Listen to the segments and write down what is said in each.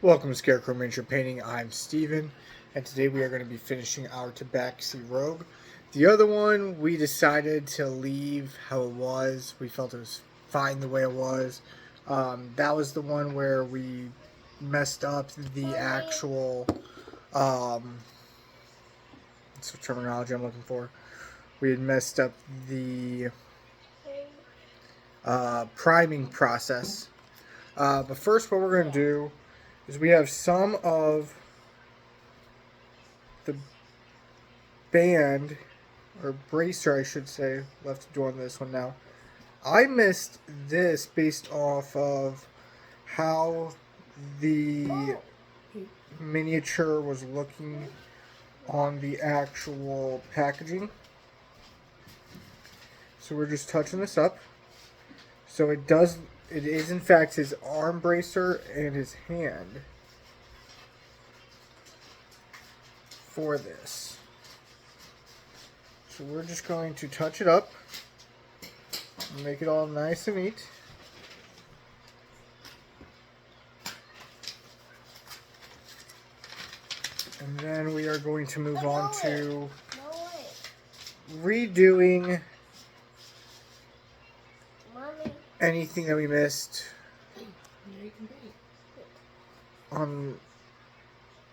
Welcome to Scarecrow Miniature Painting. I'm Steven, and today we are going to be finishing our Tabaxi Rogue. The other one, we decided to leave how it was. We felt it was fine the way it was. That was the one where we messed up the actual, what's the terminology I'm looking for? We had messed up the priming process. But first what we're going to do is we have some of the band, or bracer I should say, left to do on this one now. I missed this based off of how the miniature was looking on the actual packaging. So we're just touching this up. So it is in fact his arm bracer and his hand for this. So we're just going to touch it up and make it all nice and neat. And then we are going to move on to redoing anything that we missed on.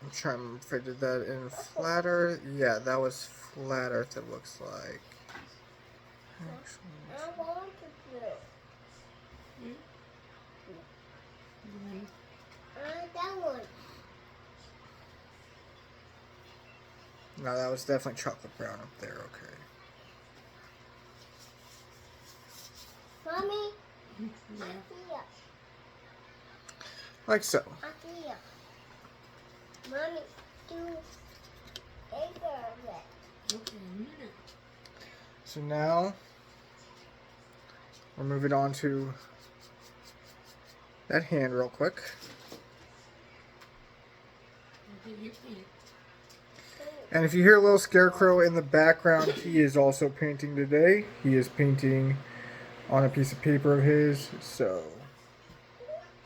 I'm trying if I did that in flat earth. Yeah, that was flat earth, it looks like. I want to do. That one. No, that was definitely chocolate brown up there, okay. Mommy? Yeah. Like so. Here. Mommy, do bigger of it. Okay, a minute. So now we're moving on to that hand real quick. And if you hear a little Scarecrow in the background, he is also painting today. He is painting on a piece of paper of his, so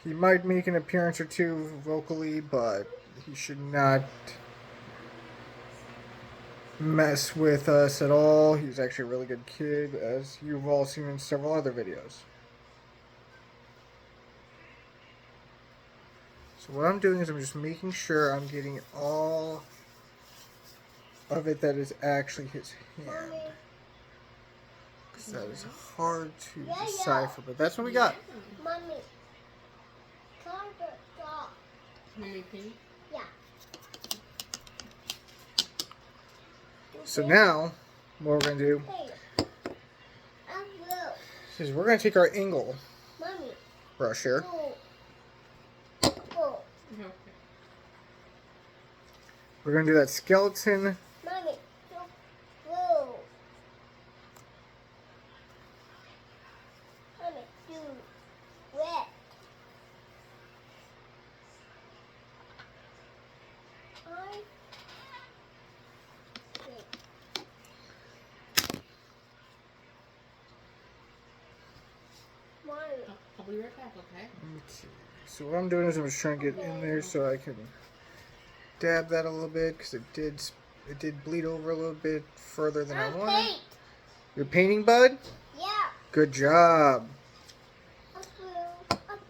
he might make an appearance or two vocally, but he should not mess with us at all. He's actually a really good kid, as you've all seen in several other videos. So what I'm doing is I'm just making sure I'm getting all of it that is actually his hand. Because that is hard to decipher, but that's what we got. Mommy, color dog. Mommy paint? Yeah. So now, what we're going to do is we're going to take our angle brush here. We're going to do that skeleton. Mommy, blue. Mommy, do red. I'll be right back, okay? Okay. So what I'm doing is I'm just trying to get in there so I can dab that a little bit, because it did bleed over a little bit further than I wanted. You're painting, bud? Yeah. Good job. A blue.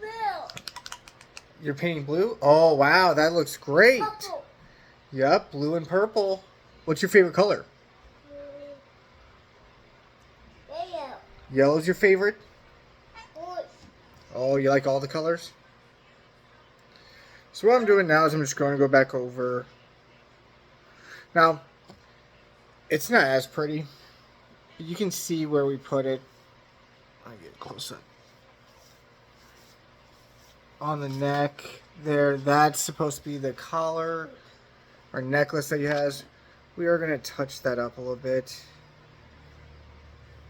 You're painting blue? Oh wow, that looks great. Purple. Yep, blue and purple. What's your favorite color? Yellow. Yellow's your favorite? Orange. Oh, you like all the colors? So what I'm doing now is I'm just going to go back over. Now, it's not as pretty, but you can see where we put it. I'll get close up. On the neck there, that's supposed to be the collar or necklace that he has. We are going to touch that up a little bit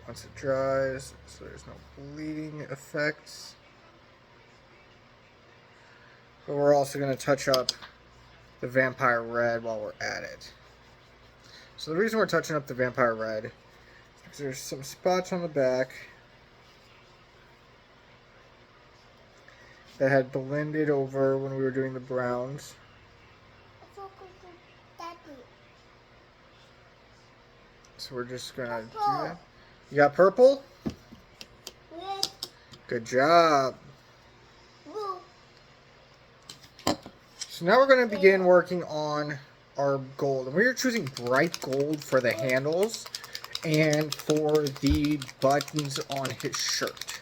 once it dries, so there's no bleeding effects. But we're also going to touch up the vampire red while we're at it. So the reason we're touching up the vampire red is because there's some spots on the back that had blended over when we were doing the browns. Daddy. So we're just gonna do that. You got purple? Red. Good job. Blue. So now we're gonna begin working on our gold. And we are choosing bright gold for the handles and for the buttons on his shirt.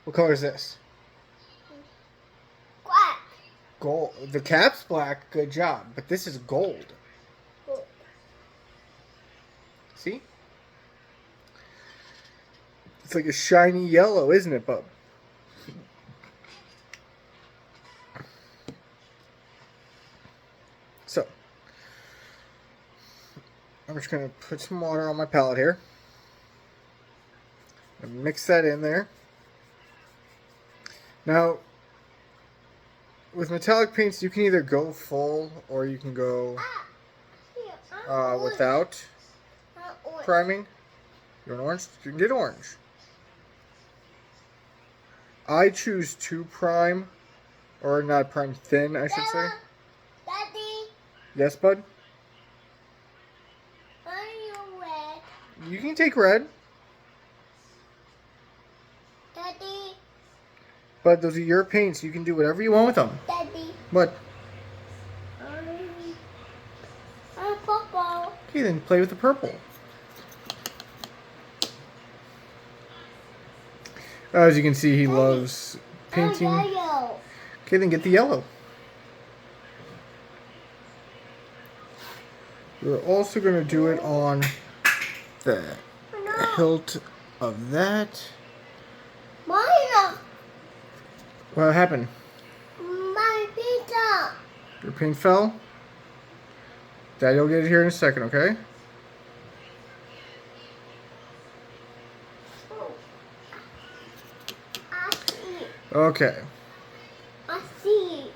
What color is this? Black. Gold. The cap's black. Good job. But this is gold. Blue. See? It's like a shiny yellow, isn't it, bub? So, I'm just going to put some water on my palette here. And mix that in there. Now, with metallic paints, you can either go full or you can go without priming. You want orange? You can get orange. I choose to prime, or not prime, thin, I should say. Daddy, Yes, bud? are you red? You can take red. Daddy, But those are your paints. You can do whatever you want with them. Daddy, But, I'm purple. okay, then play with the purple. As you can see, he loves painting. I'm yellow. Okay, then get the yellow. We're also going to do it on the hilt of that. Mine, What happened? my pizza. Your paint fell? Daddy will get it here in a second, okay? I see. Okay. I see.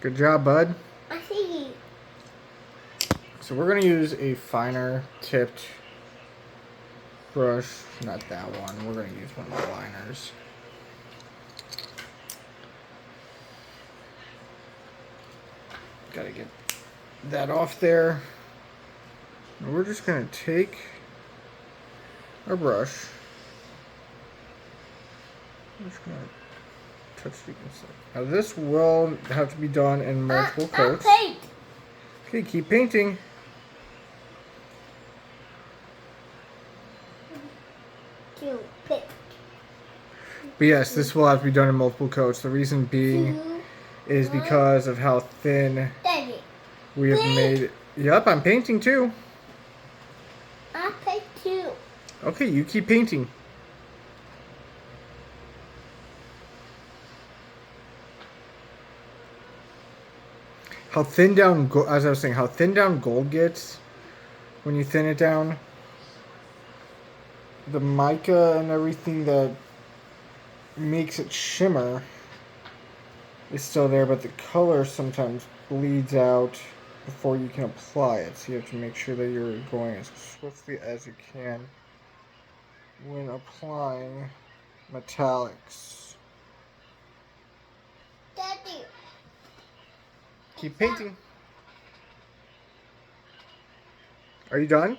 Good job, bud. I see. So we're going to use a finer tipped brush. Not that one. We're going to use one of the liners. Got to get that off there. And we're just going to take our brush. I'm just going to touch the inside. Now this will have to be done in multiple coats. Paint. Okay, keep painting. Two. Pick. But yes, this will have to be done in multiple coats. The reason being is because of how thin Daddy, we have made it. Yep, I'm painting too. I pick two. Okay, you keep painting. How thin down, as I was saying, how thin down gold gets when you thin it down. The mica and everything that makes it shimmer is still there, but the color sometimes bleeds out before you can apply it. So you have to make sure that you're going as swiftly as you can when applying metallics. Daddy, Keep painting. Are you done?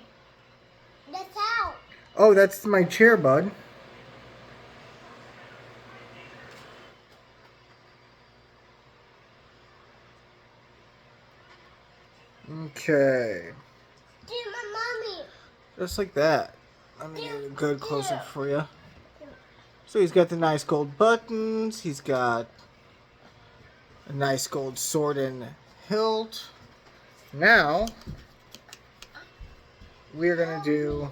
that's out. Oh, that's my chair, bud. Okay. Do my mommy. Just like that. Let me get a good close-up for you. So he's got the nice gold buttons. He's got a nice gold sword and hilt. Now, we are going to do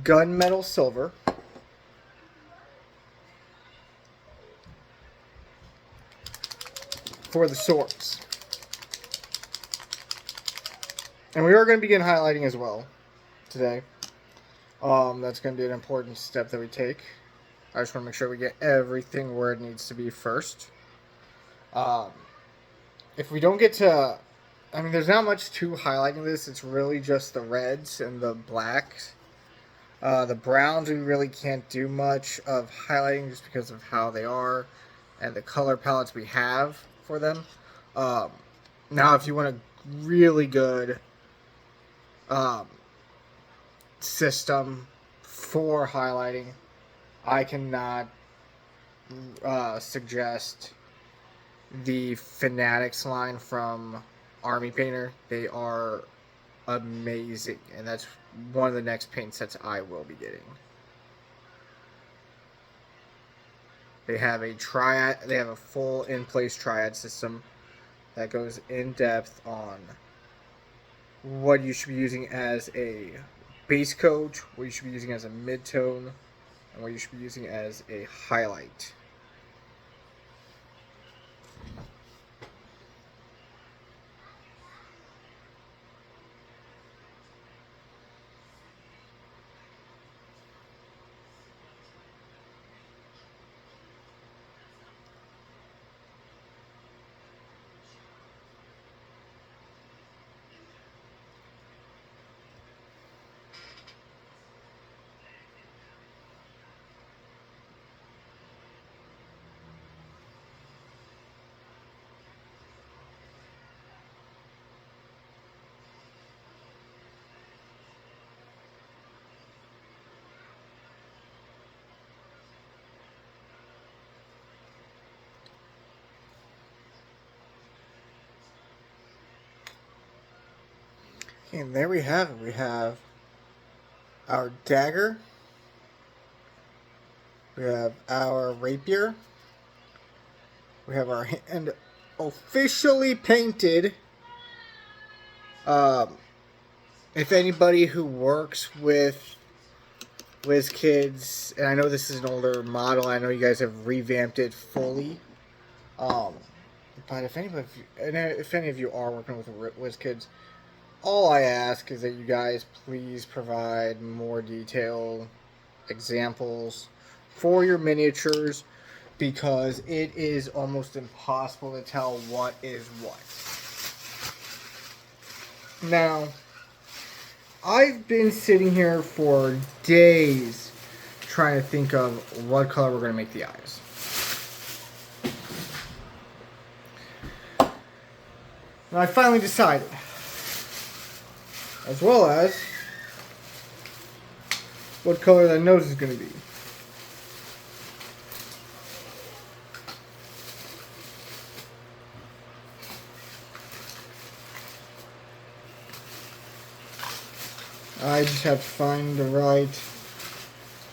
gunmetal silver. For the swords. And we are going to begin highlighting as well today. That's going to be an important step that we take. I just want to make sure we get everything where it needs to be first. If we don't get to... I mean, there's not much to highlighting this. It's really just the reds and the blacks. The browns, we really can't do much of highlighting just because of how they are and the color palettes we have for them. Um, Now, if you want a really good um, system for highlighting, I cannot suggest the Fanatics line from Army Painter. They are amazing, and that's one of the next paint sets I will be getting. They have a triad. They have a full in-place triad system that goes in depth on what you should be using as a base coat, what you should be using as a mid-tone, and what you should be using as a highlight. And there we have it. We have our dagger. We have our rapier. We have our hand officially painted. Um, if anybody who works with WizKids, and I know this is an older model, I know you guys have revamped it fully. Um, but if any of you are working with WizKids, all I ask is that you guys please provide more detailed examples for your miniatures, because it is almost impossible to tell what is what. Now, I've been sitting here for days trying to think of what color we're going to make the eyes. And I finally decided, as well as what color that nose is going to be. I just have to find the right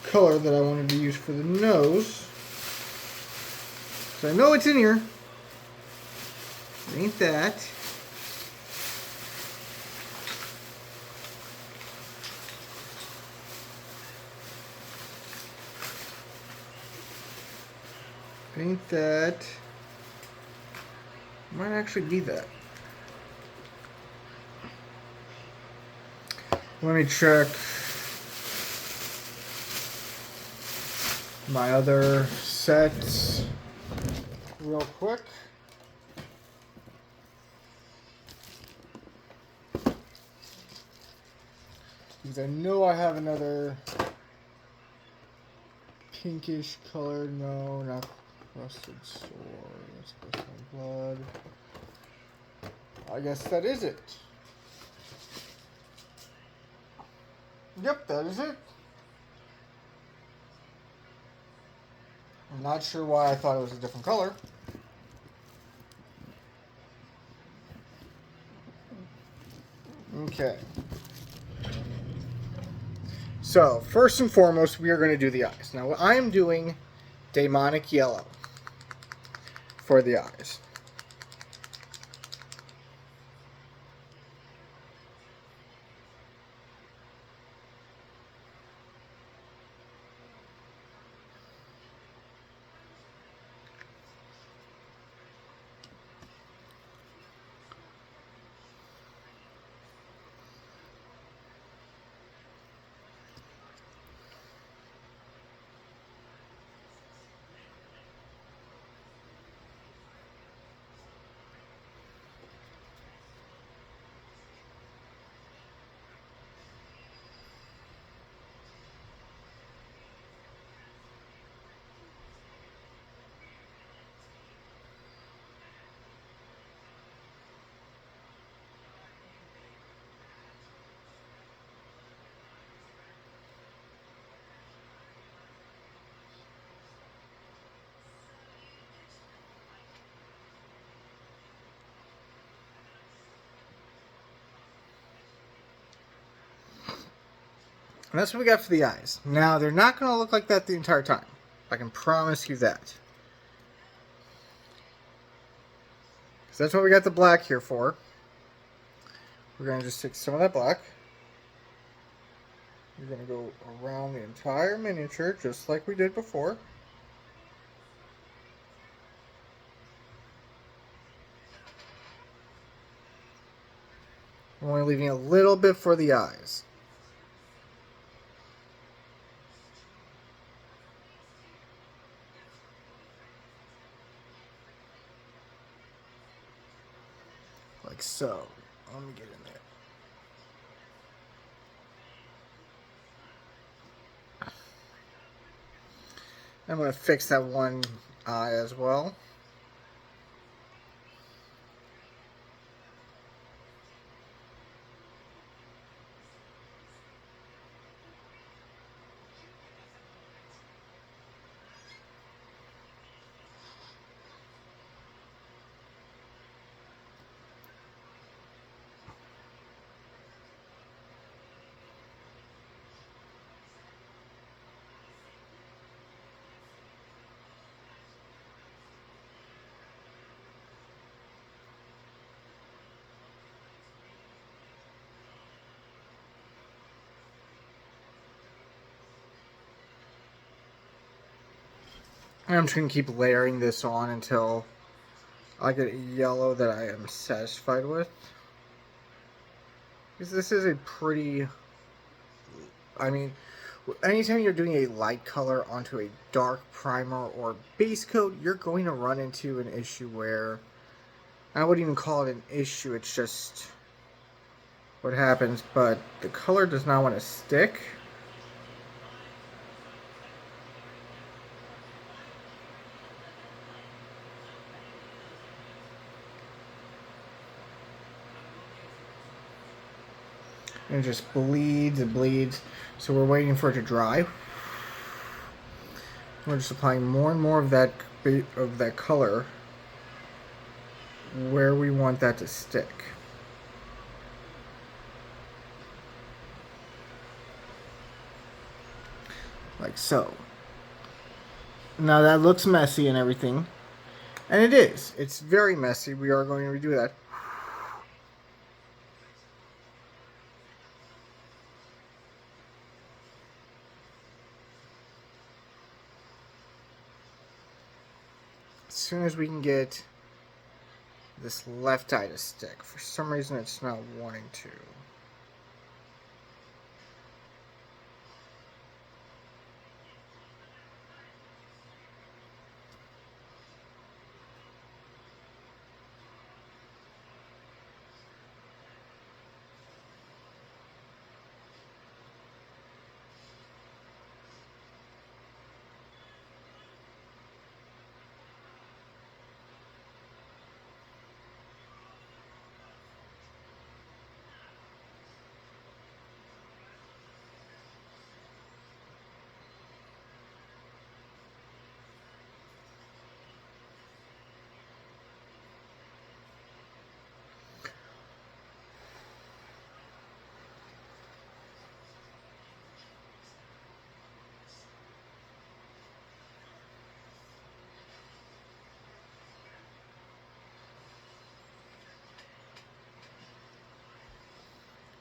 color that I wanted to use for the nose. So I know it's in here. It ain't that. It ain't that. It might actually be that. Let me check my other sets real quick. Because I know I have another pinkish color. No, not rusted sore. That's based on blood. I guess that is it. Yep, that is it. I'm not sure why I thought it was a different color. Okay. So, first and foremost, we are going to do the eyes. Now, I am doing demonic yellow for the eyes. And that's what we got for the eyes. Now, they're not going to look like that the entire time. I can promise you that. Because that's what we got the black here for. We're going to just take some of that black. We're going to go around the entire miniature, just like we did before. I'm only leaving a little bit for the eyes. Like so. Let me get in there. I'm going to fix that one eye as well. And I'm just going to keep layering this on until I get a yellow that I am satisfied with. Because this is a pretty... I mean, anytime you're doing a light color onto a dark primer or base coat, you're going to run into an issue where... I wouldn't even call it an issue, it's just what happens, but the color does not want to stick. And it just bleeds and bleeds. So we're waiting for it to dry. We're just applying more and more of that color where we want that to stick. Like so. Now that looks messy and everything. And it is. It's very messy. We are going to redo that. As soon as we can get this left eye to stick. For some reason it's not wanting to.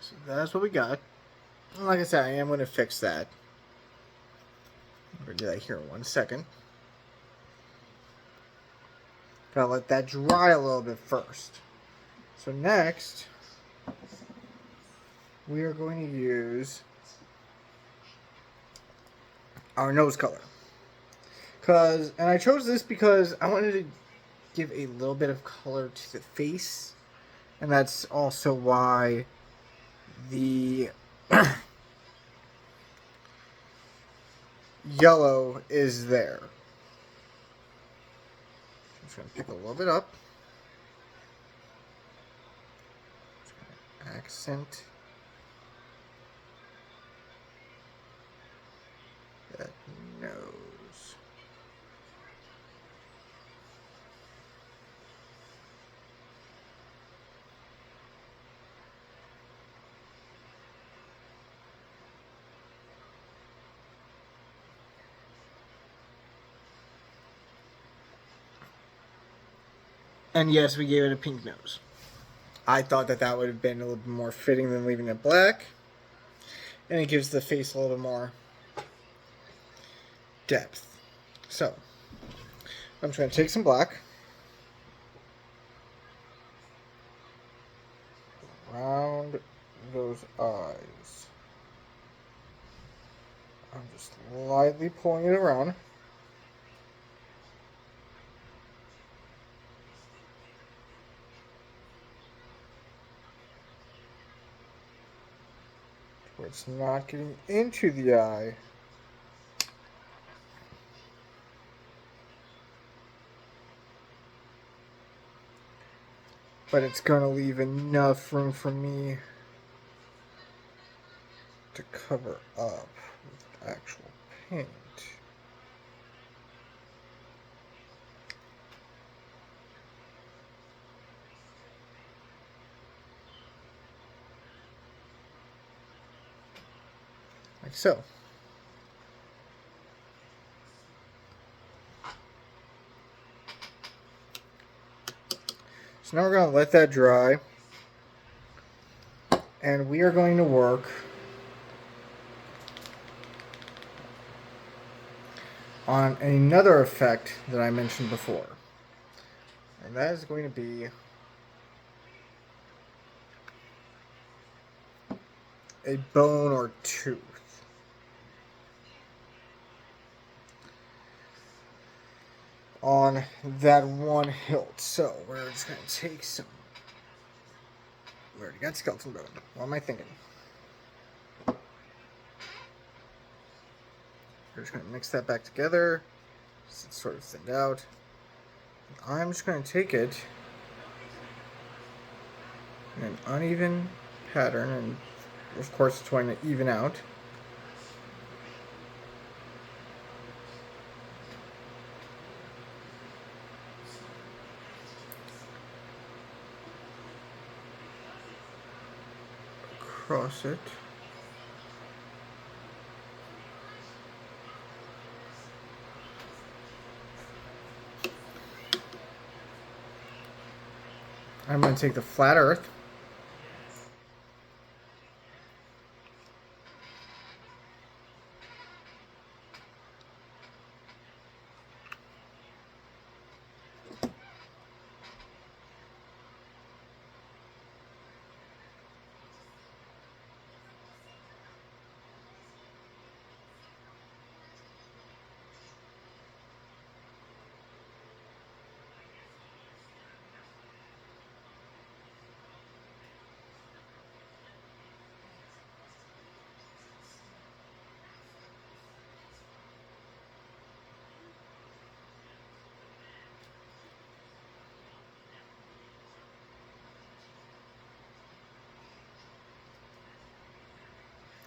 So that's what we got. And like I said, I am going to fix that. I'm going to do that here in 1 second. Gotta let that dry a little bit first. So next, we are going to use our nose color. And I chose this because I wanted to give a little bit of color to the face. And that's also why the yellow is there. I'm just going to pick a little bit up. Accent that nose. And yes, we gave it a pink nose. I thought that that would have been a little bit more fitting than leaving it black. And it gives the face a little bit more depth. So, I'm just going to take some black. Around those eyes. I'm just lightly pulling it around. Where it's not getting into the eye. But it's going to leave enough room for me to cover up with actual paint. Like so. So now we're going to let that dry. And we are going to work on another effect that I mentioned before. And that is going to be a bone or tooth. On that one hilt. So we're just going to take some. We already got skeleton bone. What am I thinking? We're just going to mix that back together. So it's sort of thinned out. I'm just going to take it in an uneven pattern, and of course it's going to even out. Across it. I'm going to take the flat earth.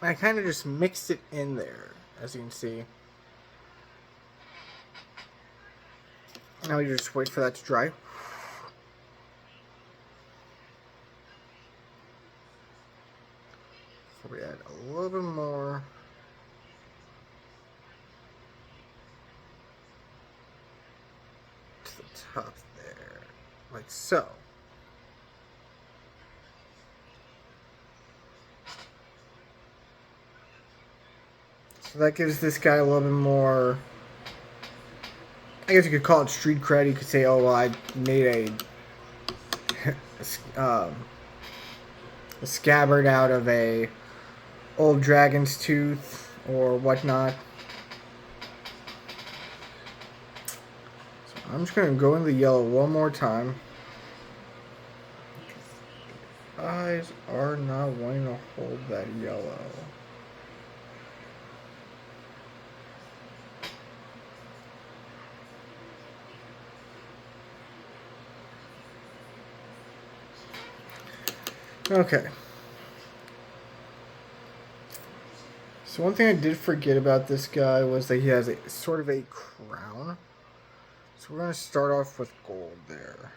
I kind of just mixed it in there, as you can see. Now you just wait for that to dry. So we add a little bit more. To the top there, like so. So that gives this guy a little bit more, I guess you could call it street cred. You could say, oh, well, I made a scabbard out of a old dragon's tooth or whatnot. So I'm just going to go in the yellow one more time. Eyes are not wanting to hold that yellow. Okay. So one thing I did forget about this guy was that he has a sort of a crown. So we're going to start off with gold there.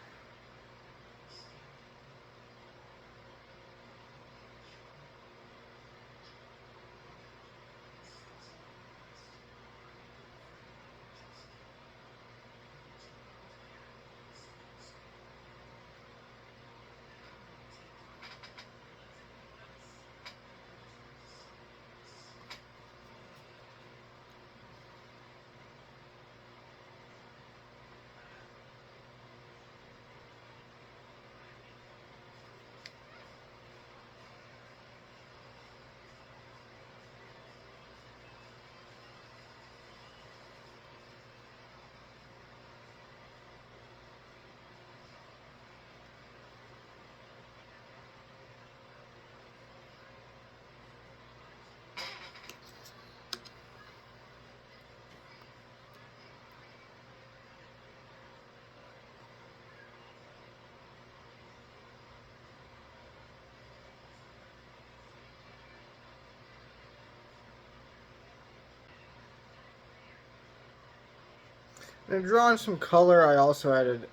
And drawing some color, I also added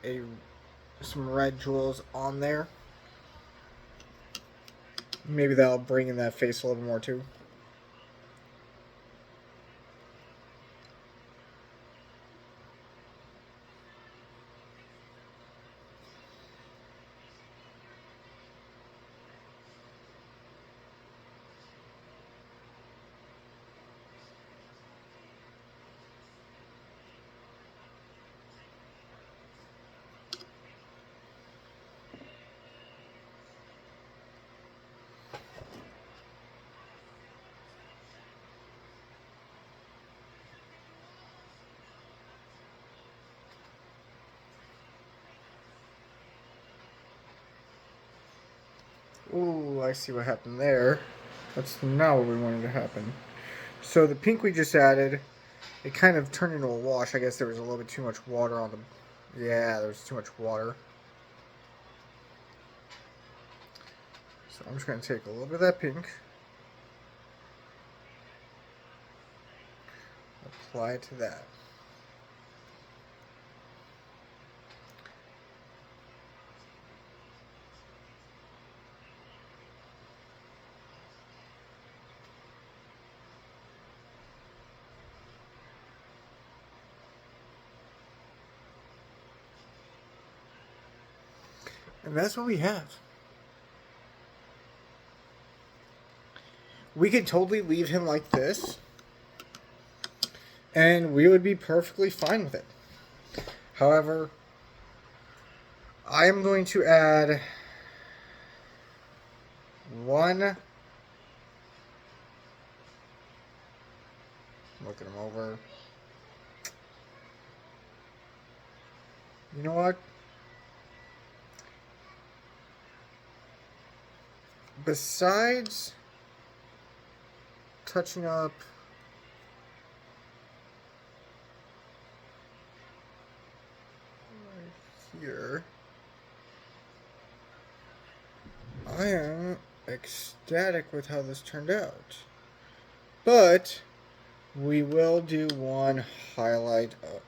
some red jewels on there. Maybe that'll bring in that face a little more too. Ooh, I see what happened there. That's not what we wanted to happen. So the pink we just added, it kind of turned into a wash. I guess there was a little bit too much water on the... Yeah, there was too much water. So I'm just going to take a little bit of that pink. Apply it to that. And that's what we have. We could totally leave him like this, and we would be perfectly fine with it. However, I am going to add one. Looking him over. You know what? Besides touching up right here, I am ecstatic with how this turned out. But we will do one highlight up,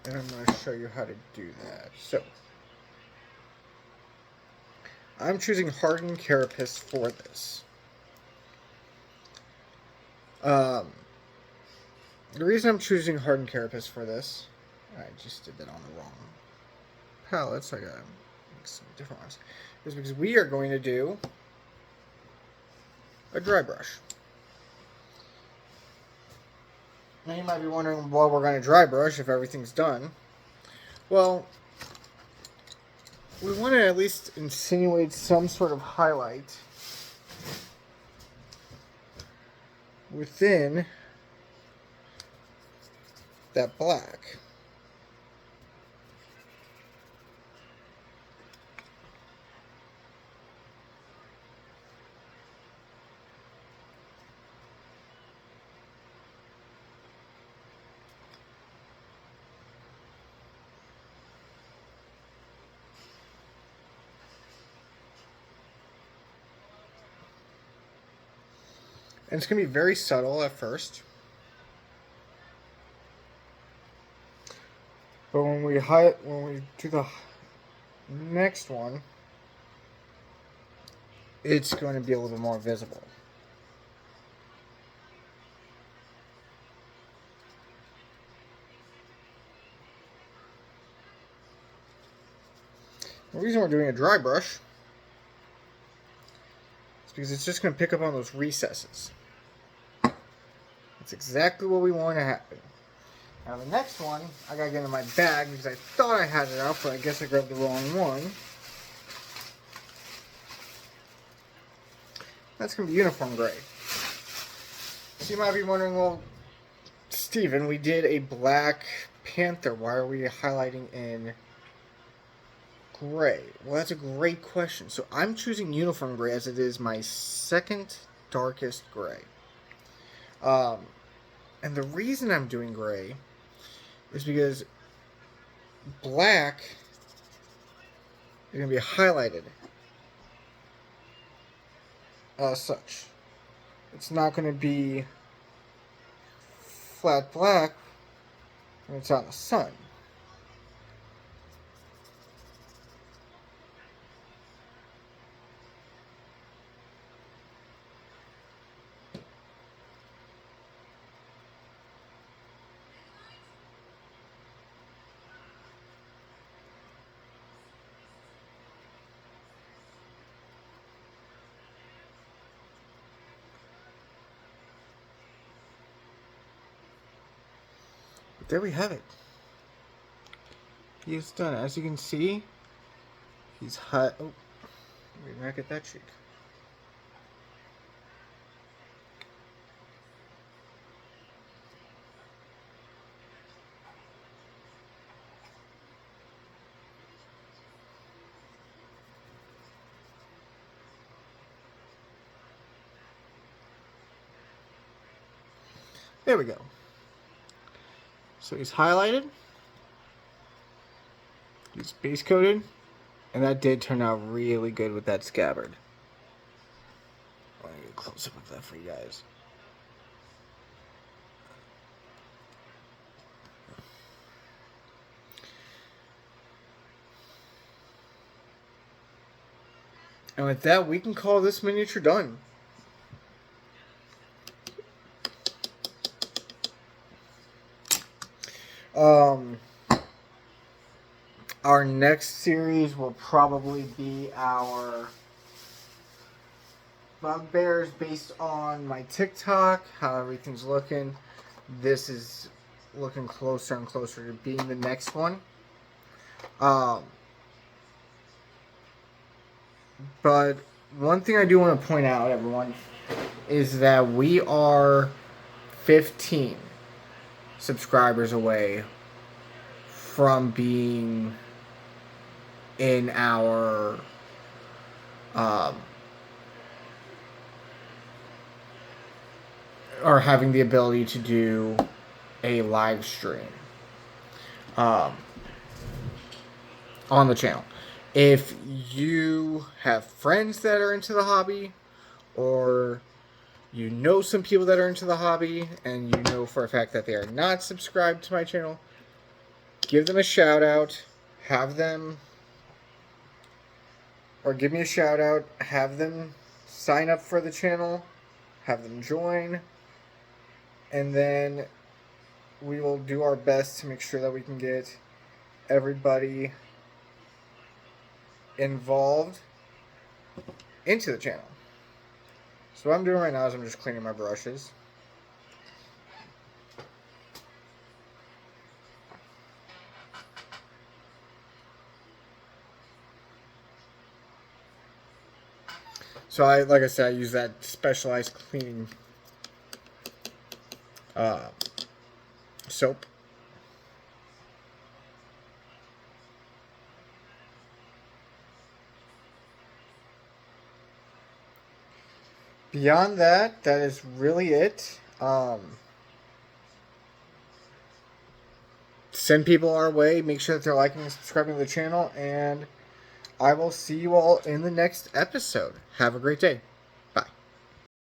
and I'm going to show you how to do that. So I'm choosing hardened carapace for this. The reason I'm choosing hardened carapace for this, I just did that on the wrong palette, so I gotta make some different ones, is because we are going to do a dry brush. Now you might be wondering, well, we're going to dry brush if everything's done. Well, we want to at least insinuate some sort of highlight within that black. And it's going to be very subtle at first. But when we do the next one, it's going to be a little bit more visible. The reason we're doing a dry brush is because it's just going to pick up on those recesses. That's exactly what we want to happen. Now the next one, I gotta get in my bag because I thought I had it out, but I guess I grabbed the wrong one. That's gonna be uniform gray. So you might be wondering, well, Steven, we did a Black Panther. Why are we highlighting in gray? Well, that's a great question. So I'm choosing uniform gray as it is my second darkest gray. And the reason I'm doing gray is because black is going to be highlighted as such. It's not going to be flat black when it's out in the sun. there we have it. He is done. As you can see, he's hot. Oh, we're not get that cheek. There we go. So he's highlighted. He's base coated. And that did turn out really good with that scabbard. I want to get a close up of that for you guys. And with that, we can call this miniature done. Our next series will probably be our bugbears based on my TikTok, how everything's looking. This is looking closer and closer to being the next one. But one thing I do want to point out, everyone, is that we are 15 subscribers away from being in our or having the ability to do a live stream on the channel. If you have friends that are into the hobby, or you know some people that are into the hobby, and you know for a fact that they are not subscribed to my channel, give them a shout out, have them, or give me a shout out, have them sign up for the channel, have them join, and then we will do our best to make sure that we can get everybody involved into the channel. So what I'm doing right now is I'm just cleaning my brushes. So like I said, I use that specialized cleaning soap. Beyond that, that is really it. Send people our way. Make sure that they're liking and subscribing to the channel. And I will see you all in the next episode. Have a great day.